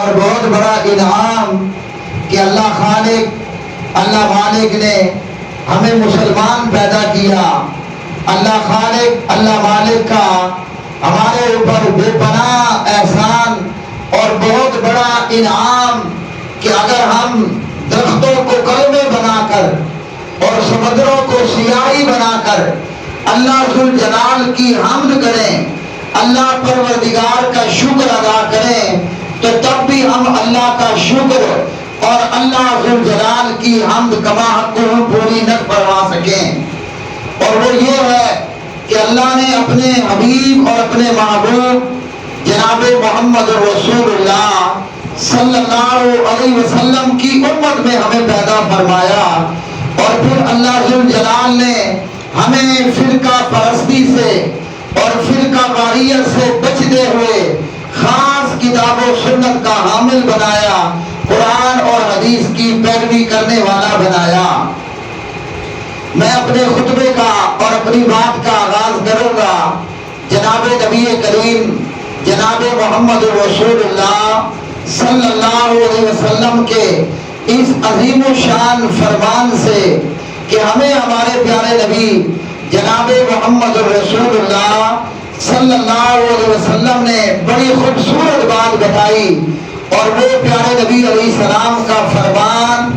اور بہت بڑا انعام کہ اللہ خالق اللہ مالک نے ہمیں مسلمان پیدا کیا۔ اللہ خالق اللہ مالک کا ہمارے اوپر بے پناہ احسان اور بہت بڑا انعام کہ اگر ہم درختوں کو کلمے بنا کر اور سمندروں کو سیاہی بنا کر اللہ ذوالجلال کی حمد کریں، اللہ پروردگار کا شکر ادا کریں، تو تب بھی ہم اللہ کا شکر اور اللہ ذوالجلال کی حمد کما حق پوری نہ کروا سکیں۔ اور وہ یہ ہے کہ اللہ نے اپنے حبیب اور اپنے محبوب جناب محمد رسول اللہ صلی اللہ علیہ وسلم کی امت میں ہمیں پیدا فرمایا، اور پھر اللہ ذوالجلال نے ہمیں فرقہ پرستی سے اور فرقہ واریت سے بچتے ہوئے خاص کتاب و سنت کا حامل بنایا، قرآن اور حدیث کی پیروی کرنے والا بنایا۔ میں اپنے خطبے کا اور اپنی بات کا آغاز کروں گا جناب نبی کریم جناب محمد رسول اللہ صلی اللہ علیہ وسلم کے اس عظیم و شان فرمان سے کہ ہمیں ہمارے پیارے نبی جناب محمد رسول اللہ صلی اللہ علیہ وسلم نے بڑی خوبصورت بات بتائی، اور وہ پیارے نبی علیہ السلام کا فرمان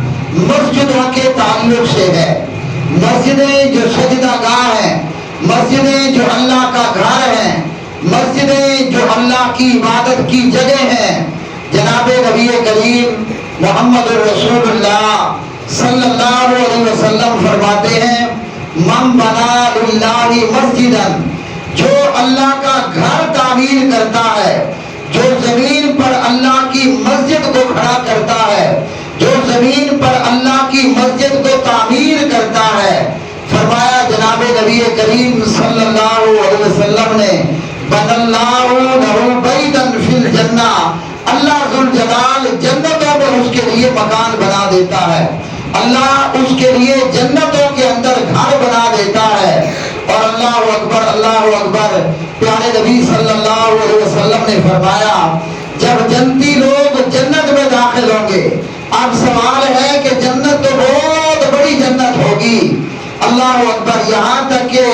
مسجدوں کے تعلق سے ہے۔ مسجدیں جو سجدہ گاہ ہیں، مسجدیں جو اللہ کا گھر ہیں، مسجدیں جو اللہ کی عبادت کی جگہ ہیں، جناب نبی کریم محمد رسول اللہ صلی اللہ علیہ وسلم فرماتے ہیں من بنا للہ مسجدا، جو اللہ کا گھر تعمیر کرتا ہے، جو زمین پر اللہ کی مسجد کو کھڑا کرتا ہے، جو زمین پر اللہ کی مسجد کو تعمیر کرتا ہے، فرمایا جناب نبی کریم صلی اللہ علیہ وسلم نے بن اللہ لہ بیتا فی الجنہ، اللہ ذوالجلال جنتوں میں اس کے لیے مکان بنا دیتا ہے، اللہ اس کے لیے جنتوں کے اندر گھر بنا دیتا ہے۔ اور اللہ اکبر پیارے نبی صلی اللہ علیہ وسلم نے فرمایا جب جنتی لوگ جنت میں داخل ہوں گے، اب سوال ہے کہ جنت تو بہت بڑی جنت ہوگی، اللہ اکبر، یہاں تک کہ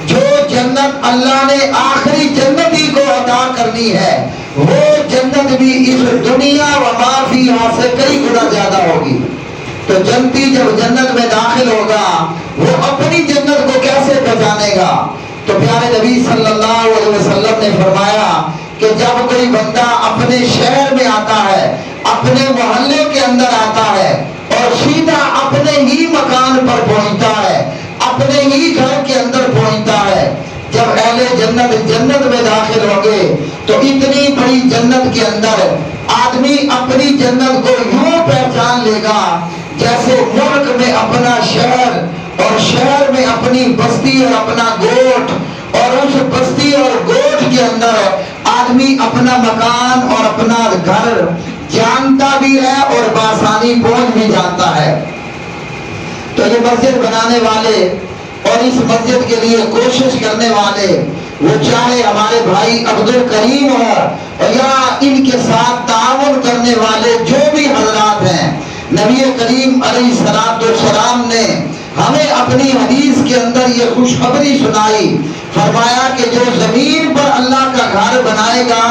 جو جنت اللہ نے آخری جنتی کو عطا کرنی ہے وہ جنت بھی اس دنیا و ما فیہا سے کئی گنا زیادہ ہوگی۔ تو جنتی جب جنت میں داخل ہوگا وہ اپنی جنت کو کیسے پہچانے گا؟ تو پیارے نبی صلی اللہ علیہ وسلم نے فرمایا کہ جب کوئی بندہ اپنے شہر میں آتا ہے، اپنے محلے کے اندر آتا ہے اور سیدھا اپنے ہی مکان پر پہنچتا ہے، اپنے ہی گھر کے اندر پہنچتا ہے، جب اہل جنت جنت میں داخل ہوں گے تو اتنی بڑی جنت کے اندر آدمی اپنی جنت کو یوں پہچان لے گا جیسے ملک میں اپنا شہر اور شہر میں اپنی بستی اور اپنا گوٹھ، اور اس بستی اور گوٹھ کے اندر آدمی اپنا مکان اور اپنا گھر جانتا بھی ہے اور بآسانی پہنچ بھی جاتا ہے۔ تو یہ مسجد بنانے والے اور اس مسجد کے لیے کوشش کرنے والے، وہ چاہے ہمارے بھائی عبدالکریم ہو یا ان کے ساتھ تعاون کرنے والے جو بھی حضرات ہیں، نبی کریم علیہ السلام نے ہمیں اپنی حدیث کے اندر یہ خوشخبری سنائی، فرمایا کہ جو زمین پر اللہ کا گھر بنائے گا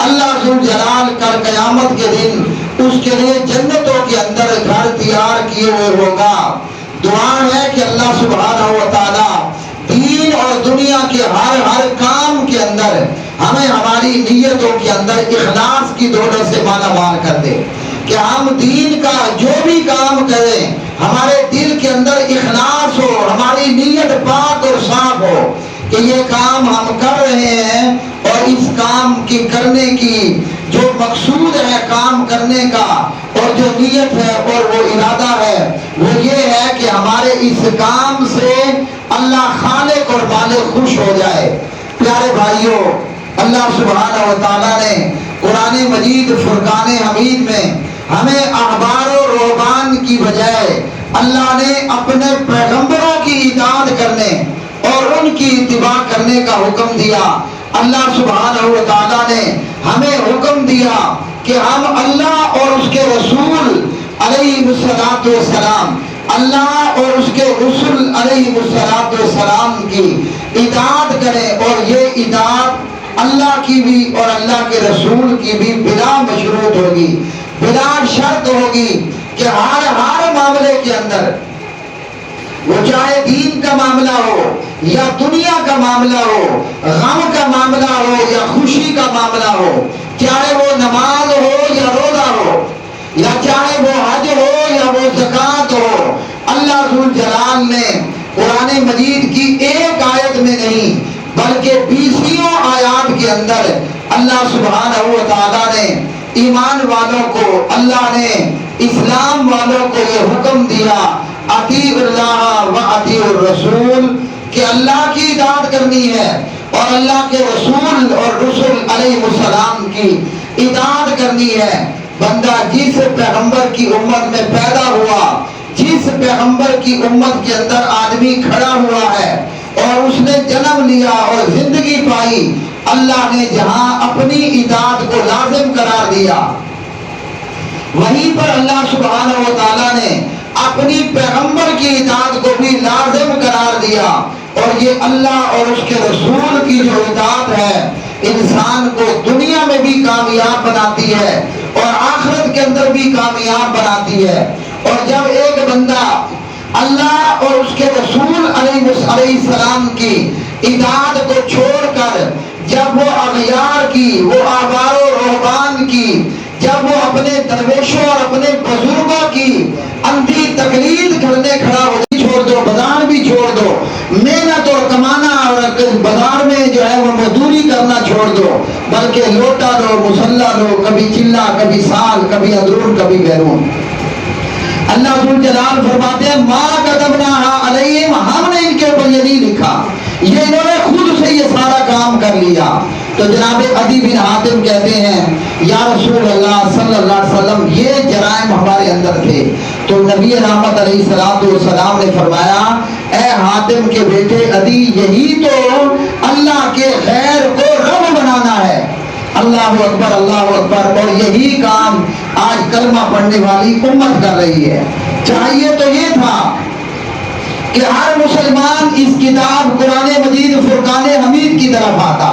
اللہ ذوالجلال کل قیامت کے دن اس کے لیے جنتوں کے اندر گھر تیار کیے ہوئے ہوگا۔ دعا ہے کہ اللہ سبحانہ و تعالی دین اور دنیا کے ہر کام کے اندر ہمیں ہماری نیتوں کے اندر اخلاص کی دولت سے مالا مال کر دے، کہ ہم دین کا جو بھی کام کریں ہمارے دل کے اندر اخلاص ہو، ہماری نیت پاک اور صاف ہو کہ یہ کام ہم کر رہے ہیں، اور اس کام کی کرنے کی جو مقصود ہے کام کرنے کا اور جو نیت ہے اور وہ ارادہ ہے وہ یہ ہے کہ ہمارے اس کام سے اللہ خالق اور مالک خوش ہو جائے۔ پیارے بھائیوں، اللہ سبحانہ و تعالیٰ نے قرآن مجید فرقان حمید میں ہمیں احبار و رہبان کی بجائے اللہ نے اپنے پیغمبروں کی اطاعت کرنے اور ان کی اتباع کرنے کا حکم دیا۔ اللہ سبحانہ و تعالیٰ نے ہمیں حکم دیا کہ ہم اللہ اور اس کے رسول علیہ السلام اللہ اور اس کے رسول علیہ السلام کی اطاعت کریں، اور یہ اطاعت اللہ کی بھی اور اللہ کے رسول کی بھی بلا مشروط ہوگی، بلا شرط ہوگی کہ ہر معاملے کے اندر، وہ چاہے دین کا معاملہ ہو یا دنیا کا معاملہ ہو، غم کا معاملہ ہو یا خوشی کا معاملہ ہو، چاہے وہ نماز ہو یا روزہ ہو، یا چاہے وہ حج ہو یا وہ زکوٰۃ ہو، اللہ ذو جلال نے قرآن مجید کی ایک آیت میں نہیں بلکہ 20 آیات کے اندر اللہ سبحانہ و تعالیٰ نے ایمان والوں کو، اللہ نے اسلام والوں کو یہ حکم دیا، اطیعوا اللہ و اطیعوا الرسول، کہ اللہ کی اطاعت کرنی ہے اور اللہ کے رسول اور رسول علیہ السلام کی اطاعت کرنی ہے۔ بندہ جس پیغمبر کی امت میں پیدا ہوا، جس پیغمبر کی امت کے اندر آدمی کھڑا ہوا ہے اور اس نے جنم لیا اور زندگی پائی، اللہ نے جہاں اپنی اطاعت کو لازم قرار دیا، وہیں پر اللہ سبحانہ و تعالیٰ نے اپنی پیغمبر کی اطاعت کو بھی لازم قرار دیا۔ اور یہ اللہ اور اس کے رسول کی جو اطاعت ہے انسان کو دنیا میں بھی کامیاب بناتی ہے اور آخرت کے اندر بھی کامیاب بناتی ہے۔ اور جب ایک بندہ اللہ اور اس کے رسول علیہ السلام کی اطاعت کو چھوڑ کر جب وہ اغیار کی، وہ احبار و رہبان کی، جب وہ اپنے درویشوں اور اپنے بزرگوں کی اندھی تقلید کرنے کھڑا ہو، چھوڑ دو، بازار بھی چھوڑ دو، محنت اور کمانا اور بازار میں جو ہے وہ مزدوری کرنا چھوڑ دو، بلکہ لوٹا دو، مسلح دو، کبھی چلا، کبھی سال، کبھی اندرون، کبھی بیرون۔ اللہ ذو جلال فرماتے ہیں ما كتبناها علیہم، ہم نے ان کے اوپر یہ نہیں لکھا، یہ انہوں نے خود سے یہ سارا کام کر لیا۔ تو جناب عدی بن حاتم کہتے ہیں یا رسول اللہ صلی اللہ علیہ وسلم یہ جرائم ہمارے اندر تھے، تو نبی رحمت علیہ السلام نے فرمایا اے حاتم کے بیٹے عدی، یہی تو اللہ کے غیر کو رب بنانا ہے۔ اللہ اکبر، اللہ اکبر۔ اور یہی کام آج کلمہ پڑھنے والی امت کر رہی ہے۔ چاہیے تو یہ تھا کہ ہر مسلمان اس کتاب قرآن مجید فرقان حمید کی طرف آتا،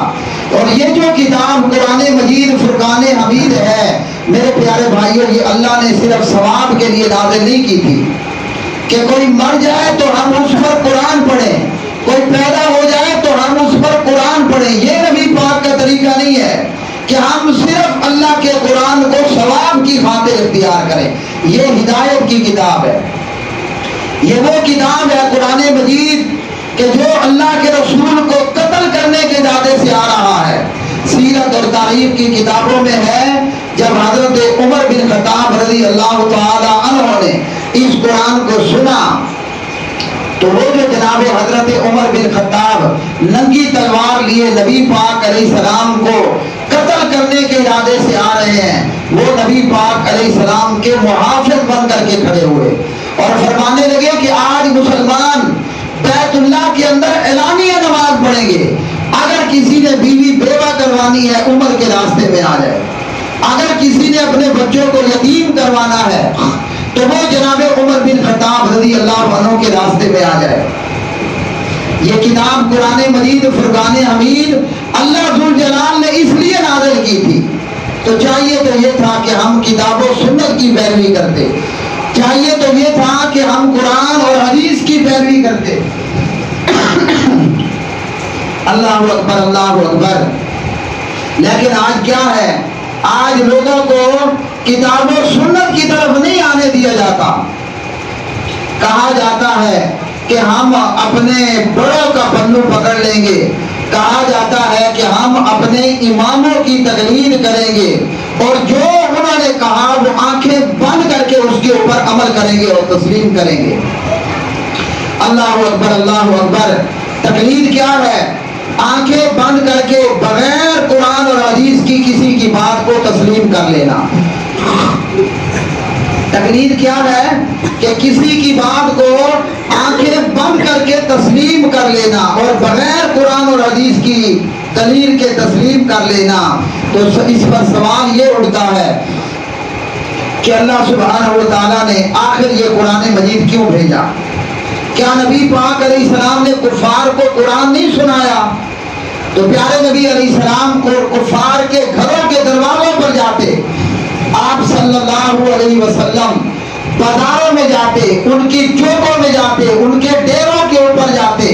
اور یہ جو کتاب قرآن مجید فرقان حمید ہے میرے پیارے بھائیوں، یہ اللہ نے صرف ثواب کے لیے نازل نہیں کی تھی کہ کوئی مر جائے تو ہم اس پر قرآن پڑھیں، کوئی پیدا ہو جائے تو ہم اس پر قرآن پڑھیں۔ یہ نبی پاک کا طریقہ نہیں ہے کہ ہم صرف اللہ کے قرآن کو ثواب کی خاطر اختیار کریں۔ یہ ہدایت کی کتاب ہے، یہ وہ کتاب ہے قرآن مجید کہ جو اللہ کے رسول کو قتل کرنے کے ارادے سے آ رہا ہے۔ سیرت اور تاریخ کی کتابوں میں ہے جب حضرت عمر بن خطاب رضی اللہ تعالی عنہ نے اس قرآن کو سنا تو وہ جو جناب حضرت عمر بن خطاب ننگی تلوار لیے نبی پاک علیہ السلام کو قتل کرنے کے ارادے سے آ رہے ہیں، وہ نبی پاک علیہ السلام کے محافظ بن کر کے کھڑے ہوئے اور فرمانے لگے کہ آج مسلمان بیت اللہ کے اندر اعلانیہ نماز پڑھیں گے، اگر کسی نے بیوی بیوہ کروانی ہے عمر کے راستے میں آ جائے، اگر کسی نے اپنے بچوں کو یتیم کروانا ہے تو وہ جناب عمر بن خطاب رضی اللہ عنہ کے راستے میں آ جائے۔ یہ کتاب قرآن مجید فرقان حمید اللہ ذو جلال نے اس لیے نازل کی تھی، تو چاہیے تو یہ تھا کہ ہم کتاب و سنت کی پیروی کرتے، چاہیے تو یہ تھا کہ ہم قرآن اور حدیث کی پیروی کرتے۔ اللہ اکبر، اللہ اکبر۔ لیکن آج کیا ہے، آج لوگوں کو کتاب و سنت کی طرف نہیں آنے دیا جاتا، کہا جاتا ہے کہ ہم اپنے بڑوں کا پلو پکڑ لیں گے، کہا جاتا ہے کہ ہم اپنے اماموں کی تقلید کریں گے اور جو انہوں نے کہا وہ آنکھیں بند کر کے اس کے اوپر عمل کریں گے اور تسلیم کریں گے۔ اللہ اکبر، اللہ اکبر۔ تقلید کیا ہے؟ آنکھیں بند کر کے بغیر قرآن اور حدیث کی کسی کی بات کو تسلیم کر لینا۔ تقلید کیا ہے کہ کسی کی بات کو آنکھیں بند کر کے تسلیم کر لینا اور بغیر قرآن اور حدیث کی دلیل کے تسلیم کر لینا۔ تو اس پر سوال یہ اٹھتا ہے کہ اللہ سبحانہ و تعالیٰ نے آخر یہ قرآن مجید کیوں بھیجا؟ کیا نبی پاک علیہ السلام نے کفار کو قرآن نہیں سنایا؟ تو پیارے نبی علیہ السلام کو کفار کے گھروں کے دروازوں پر جاتے، آپ صلی اللہ علیہ وسلم بازاروں میں جاتے، ان کی چوکوں میں جاتے، ان کے ڈیروں کے اوپر جاتے،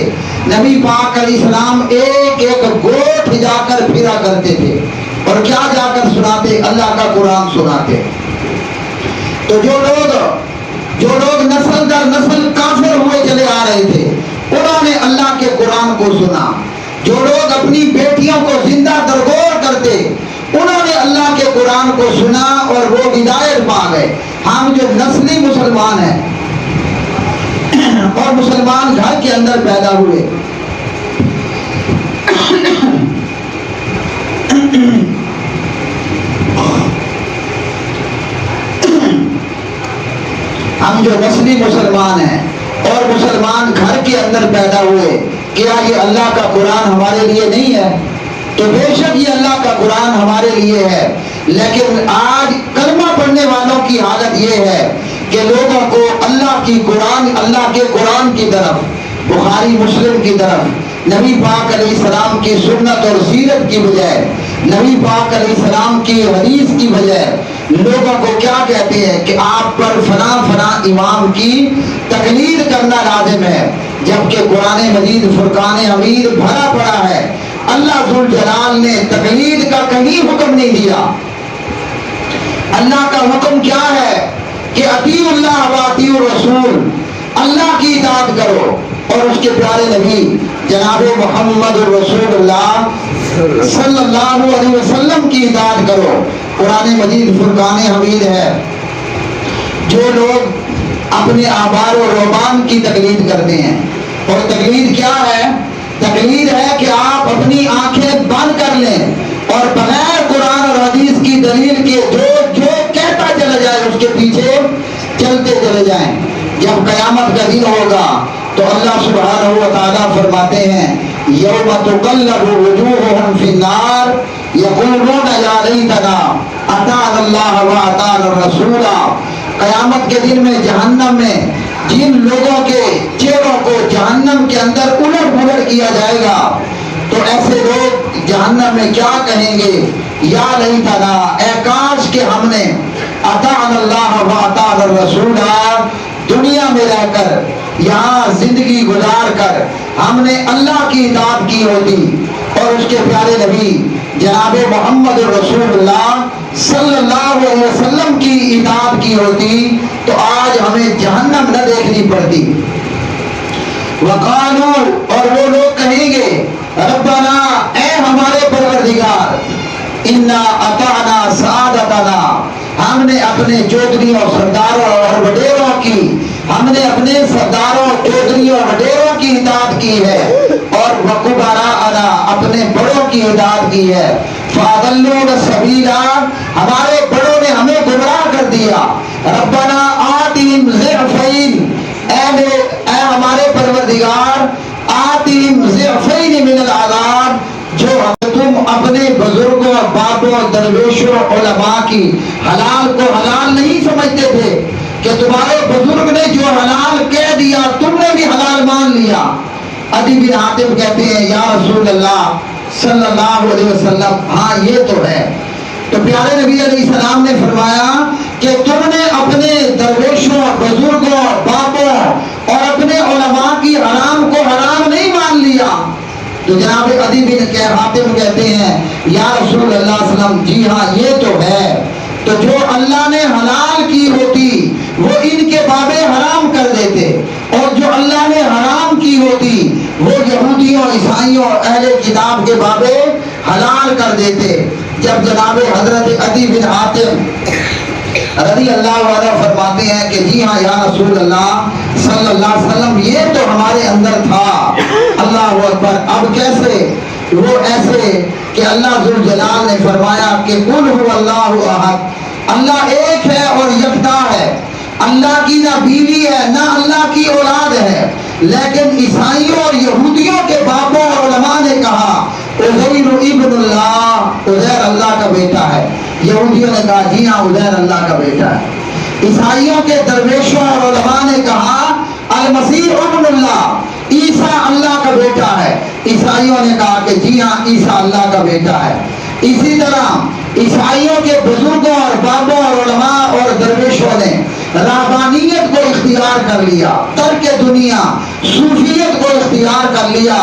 نبی پاک علیہ السلام ایک ایک گوٹھ جا کر پھرا کرتے تھے اور کیا جا کر سناتے؟ اللہ کا قرآن سناتے۔ تو جو لوگ نسل در نسل کافر ہوئے چلے آ رہے تھے، انہوں نے اللہ کے قرآن کو سنا۔ جو لوگ اپنی بیٹیوں کو زندہ درگور کرتے، انہوں نے اللہ کے قرآن کو سنا اور وہ ہدایت پا گئے۔ ہم جو نسلی مسلمان ہیں اور مسلمان گھر کے اندر پیدا ہوئے، ہم جو نسلی مسلمان ہیں اور مسلمان گھر کے اندر پیدا ہوئے، کیا یہ اللہ کا قرآن ہمارے لیے نہیں ہے؟ تو بے شک یہ اللہ کا قرآن ہمارے لیے ہے، لیکن آج کلمہ پڑھنے والوں کی حالت یہ ہے کہ لوگوں کو اللہ کے قرآن کی طرف، بخاری مسلم کی طرف، نبی پاک علیہ السلام کی سنت اور سیرت کی بجائے، نبی پاک علیہ السلام کی حدیث کی بجائے لوگوں کو کیا کہتے ہیں کہ آپ پر فلاں فلاں امام کی تقلید کرنا لازم ہے، جبکہ قرآن مجید فرقان حمید بھرا پڑا ہے۔ اللہ ذوالجلال نے تقلید کا کہیں حکم نہیں دیا۔ اللہ کا حکم کیا ہے کہ اطیعوا اللہ و اطیعوا الرسول، اللہ کی اطاعت کرو اور اس کے پیارے نبی جناب محمد رسول اللہ صلی اللہ علیہ وسلم کی اطاعت کرو۔ قرآن مجید فرقان حمید ہے۔ جو لوگ اپنے آبار و روبان کی تقلید کرتے ہیں، اور تقلید کیا ہے؟ تقلید ہے کہ آپ اپنی آنکھیں بند کر لیں اور بغیر قرآن اور حدیث کی دلیل کے جو کہتا چلا جائے اس کے پیچھے چلتے چلے جائیں۔ جب قیامت کا دن ہوگا تو اللہ سبحانہ و تعالیٰ فرماتے ہیں یوم تقلب وجوہہم فی النار یقولون یا لیتنا اطعنا اللہ و اطعنا الرسول۔ قیامت کے دن میں جہنم میں جن لوگوں کے چہروں کو جہنم کے اندر الٹ پلٹ کیا جائے گا تو ایسے لوگ جہنم میں کیا کہیں گے؟ یا لیتنا، اے کاش کہ ہم نے اطعنا اللہ و اطعنا الرسول، دنیا میں رہ کر، یہاں زندگی گزار کر ہم نے اللہ کی اطاعت کی ہوتی اور اس کے پیارے نبی جناب محمد رسول اللہ صلی اللہ علیہ وسلم کی اطاعت کی ہوتی تو آج ہمیں جہنم نہ دیکھنی پڑتی۔ وقالو، اور وہ لوگ کہیں گے ربنا، اے ہمارے پروردگار، انا اطعنا سادتنا، ہم نے اپنے چودھریوں، سرداروں اور وڈیروں کی، ہم نے اپنے سرداروں، چودھریوں، وڈیروں کی اطاعت کی ہے، اور وکبراءنا، اپنے بڑوں کی اطاعت کی ہے، فاضلونا السبیلا، ہمارے بڑوں نے ہمیں گمراہ کر دیا، ربنا آتہم ضعفین، اے ہمارے پروردگار، آتہم ضعفین من العذاب، جو تم اپنے بزرگوں، باپوں، درویشوں، علماء کی حلال کو حلال نہیں سمجھتے تھے کہ تمہارے بزرگ نے جو حلال کہہ دیا تم نے بھی حلال مان لیا۔ عدی بن حاتم کہتے ہیں یا رسول اللہ صلی اللہ علیہ وسلم، ہاں یہ تو ہے۔ تو پیارے نبی علیہ السلام نے فرمایا کہ تم نے اپنے درویشوں، بزرگوں، باپوں اور اپنے علماء کی حرام کو حرام نہیں مان لیا۔ تو جناب عدی بن حاتم کہتے ہیں یا رسول اللہ صلی اللہ علیہ وسلم، جی ہاں یہ تو ہے۔ تو جو اللہ نے حلال کی ہوتی وہ ان کے بابے حرام کر دیتے، اور جو اللہ نے حرام کی ہوتی وہ یہودیوں، عیسائیوں، اہل کتاب کے بابے حلال کر دیتے۔ جب جناب حضرت عدی بن حاتم رضی اللہ عنہ فرماتے ہیں کہ جی ہاں یا رسول اللہ صلی اللہ علیہ وسلم، یہ تو ہمارے اندر تھا، اللہ اکبر، اب کیسے؟ وہ ایسے کہ اللہ ذوالجلال نے فرمایا کہ قل هو اللہ احد، اللہ ایک ہے اور یکتا ہے، اللہ کی نہ بیوی ہے نہ اللہ کی اولاد ہے، لیکن عیسائیوں اور یہودیوں کے باپوں اور علماء نے کہا عزیر ابن اللہ، عزیر اللہ کا بیٹا ہے۔ یہودیوں نے کہا جی ہاں عزیر اللہ کا بیٹا ہے۔ عیسائیوں کے درویشوں اور علماء نے کہا المسیح ابن اللہ، عیسیٰ اللہ کا بیٹا ہے۔ عیسائیوں نے کہا کہ جی ہاں عیسیٰ اللہ کا بیٹا ہے۔ اسی طرح عیسائیوں کے بزرگوں اور بابوں اور علماء اور درویشوں نے رہبانیت کو اختیار کر لیا، ترک دنیا صوفیت کو اختیار کر لیا،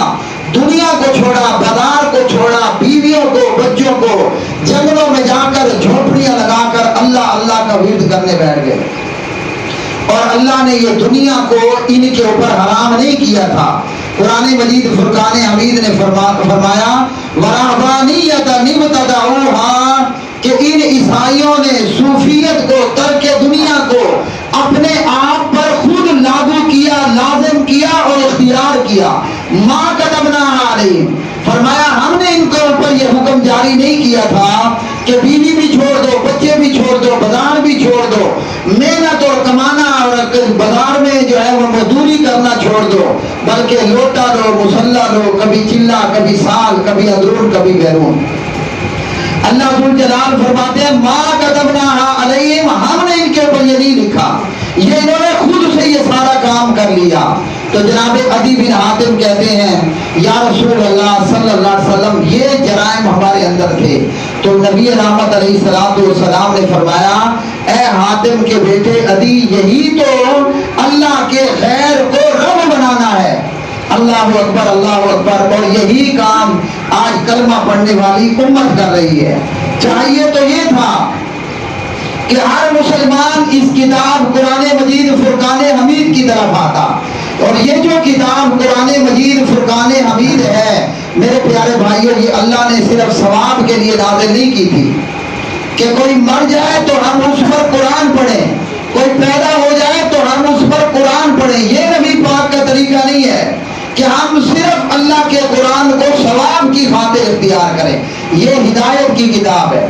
دنیا کو چھوڑا، بازار کو چھوڑا، بیویوں کو، بچوں کو جنگلوں میں جا کر جھونپڑیاں لگا کر اللہ اللہ کا ورد کرنے بیٹھ گئے۔ اور اللہ نے یہ دنیا کو ان کے اوپر حرام نہیں کیا تھا۔ قرآن مجید فرقان حمید نے فرمایا وَرَهْبَانِيَّةً ابْتَدَعُوهَا، کہ ان عیسائیوں نے صوفیت کو، ترک دنیا کو اپنے آپ پر خود لاگو کیا، لازم کیا اور اختیار کیا۔ مَا كَتَبْنَاهَا عَلَيْهِمْ، فرمایا ہم نے ان کے اوپر یہ حکم جاری نہیں کیا تھا کہ بیوی بھی چھوڑ دو، بچے بھی چھوڑ دو، بازار بھی چھوڑ دو، محنت اور کمانا اور بازار میں جو ہے وہ مزدوری کرنا چھوڑ دو، بلکہ لوٹا لو، مصلی لو، کبھی چلا، کبھی سال، کبھی اندرون، کبھی بیرون۔ اللہ ذو جلال فرماتے ہیں ما کتبناہا علیہم، ہم نے ان کے اوپر یہ نہیں لکھا، یہ انہوں نے خود سے یہ سارا کام کر لیا۔ تو جناب عدی بن حاتم کہتے ہیں یا رسول اللہ صلی اللہ علیہ وسلم یہ جرائم ہمارے اندر تھے۔ تو نبی رحمت علیہ السلام نے فرمایا اے حاتم کے بیٹے عدی، یہی تو اللہ کے خیر کو رب بنانا ہے۔ اللہ اکبر، اللہ اکبر۔ اور یہی کام آج کلمہ پڑھنے والی امت کر رہی ہے۔ چاہیے تو یہ تھا کہ ہر مسلمان اس کتاب قرآن مجید فرقان حمید کی طرف آتا، اور یہ جو کتاب قرآن مجید فرقان حمید ہے میرے پیارے بھائیوں، یہ اللہ نے صرف ثواب کے لیے نازل نہیں کی تھی کہ کوئی مر جائے تو ہم اس پر قرآن پڑھیں، کوئی پیدا ہو جائے تو ہم اس پر قرآن پڑھیں۔ یہ نبی پاک کا طریقہ نہیں ہے کہ ہم صرف اللہ کے قرآن کو ثواب کی خاطر اختیار کریں۔ یہ ہدایت کی کتاب ہے،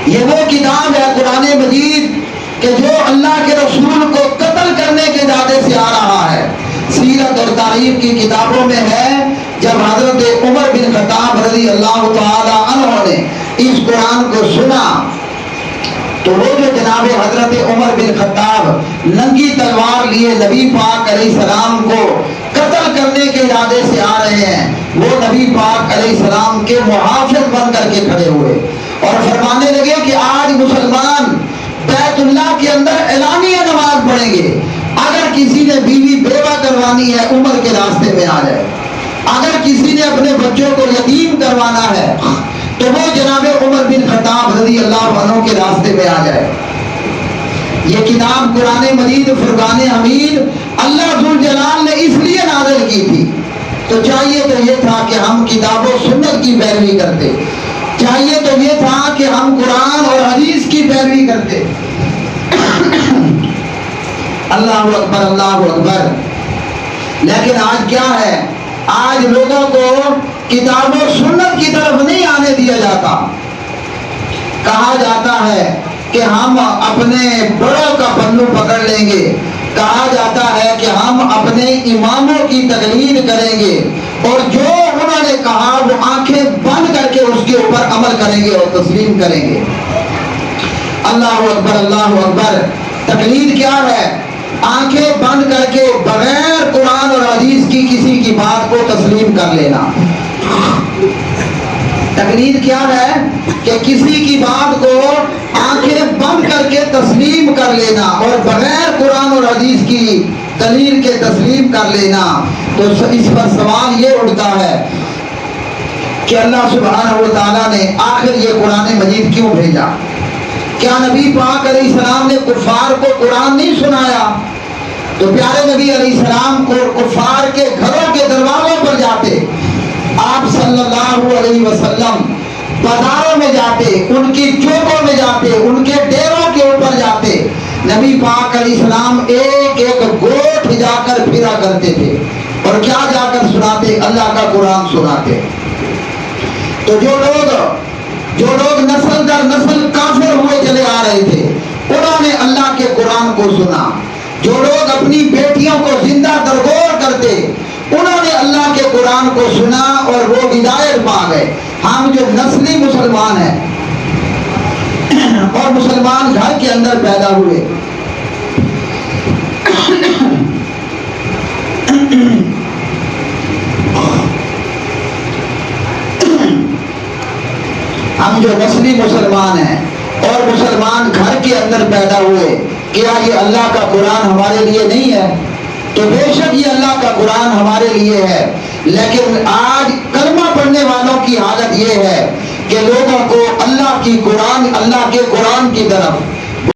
یہ وہ کتاب ہے قرآن مجید کہ جو اللہ کے رسول کو قتل کرنے کے ارادے سے آ رہا ہے۔ سیرت اور تاریخ کی کتابوں میں ہے جب حضرت عمر بن خطاب رضی اللہ تعالی عنہ نے اس قرآن کو سنا تو وہ جو جناب حضرت عمر بن خطاب ننگی تلوار لیے نبی پاک علیہ السلام کو قتل کرنے کے ارادے سے آ رہے ہیں، وہ نبی پاک علیہ السلام کے محافظ بن کر کے کھڑے ہوئے اور فرمانے لگے کہ آج مسلمان بیت اللہ کے اندر اعلانیہ نماز پڑھیں گے، اگر کسی نے بیوی بیوہ کروانی ہے عمر کے راستے میں آ جائے، اگر کسی نے اپنے بچوں کو یتیم کروانا ہے تو وہ جناب عمر بن خطاب رضی اللہ عنہ کے راستے میں آ جائے۔ یہ کتاب قرآن مجید فرقان حمید اللہ ذو جلال نے اس لیے نازل کی تھی۔ تو چاہیے تو یہ تھا کہ ہم کتاب و سنت کی پیروی کرتے، چاہیے تو یہ تھا کہ ہم قرآن اور حدیث کی پیروی کرتے۔ اللہ اکبر، اللہ اکبر۔ لیکن آج کیا ہے، آج لوگوں کو کتاب و سنت کی طرف نہیں آنے دیا جاتا۔ کہا جاتا ہے کہ ہم اپنے بڑوں کا پلو پکڑ لیں گے، کہا جاتا ہے کہ ہم اپنے اماموں کی تقلید کریں گے اور جو انہوں نے کہا وہ آنکھیں بند کر کے اس کے اوپر عمل کریں گے اور تسلیم کریں گے۔ اللہ اکبر، اللہ اکبر۔ تقلید کیا ہے؟ آنکھیں بند کر کے بغیر قرآن اور حدیث کی کسی کی بات کو تسلیم کر لینا۔ تقلید کیا ہے کہ کسی کی بات کو آنکھیں بند کر کے تسلیم کر لینا اور بغیر قرآن اور حدیث کی دلیل کے تسلیم کر لینا۔ تو اس پر سوال یہ اٹھتا ہے کہ اللہ سبحانہ و تعالیٰ نے آخر یہ قرآن مجید کیوں بھیجا؟ کیا نبی پاک علیہ السلام نے کفار کو قرآن نہیں سنایا؟ تو پیارے نبی علیہ السلام کو کفار کے گھروں کے دروازوں پر جاتے، آپ صلی اللہ علیہ وسلم بازاروں میں جاتے، ان کی چوکوں میں جاتے، ان کے ڈیروں کے اوپر جاتے، نبی پاک علیہ السلام ایک ایک گوٹ جا کر پھرا کرتے تھے اور کیا جا کر سناتے؟ اللہ کا قرآن سناتے۔ تو جو لوگ نسل در نسل کافر ہوئے چلے آ رہے تھے انہوں نے اللہ کے قرآن کو سنا۔ جو لوگ اپنی بیٹیوں کو زندہ درگور کرتے انہوں نے اللہ کے قرآن کو سنا اور وہ ہدایت پا گئے۔ ہم جو نسلی مسلمان ہیں اور مسلمان گھر کے اندر پیدا ہوئے، ہم جو نسلی مسلمان ہیں اور مسلمان گھر کے اندر پیدا ہوئے، کیا یہ اللہ کا قرآن ہمارے لیے نہیں ہے؟ تو بے شک یہ اللہ کا قرآن ہمارے لیے ہے، لیکن آج کلمہ پڑھنے والوں کی حالت یہ ہے کہ لوگوں کو اللہ کے قرآن کی طرف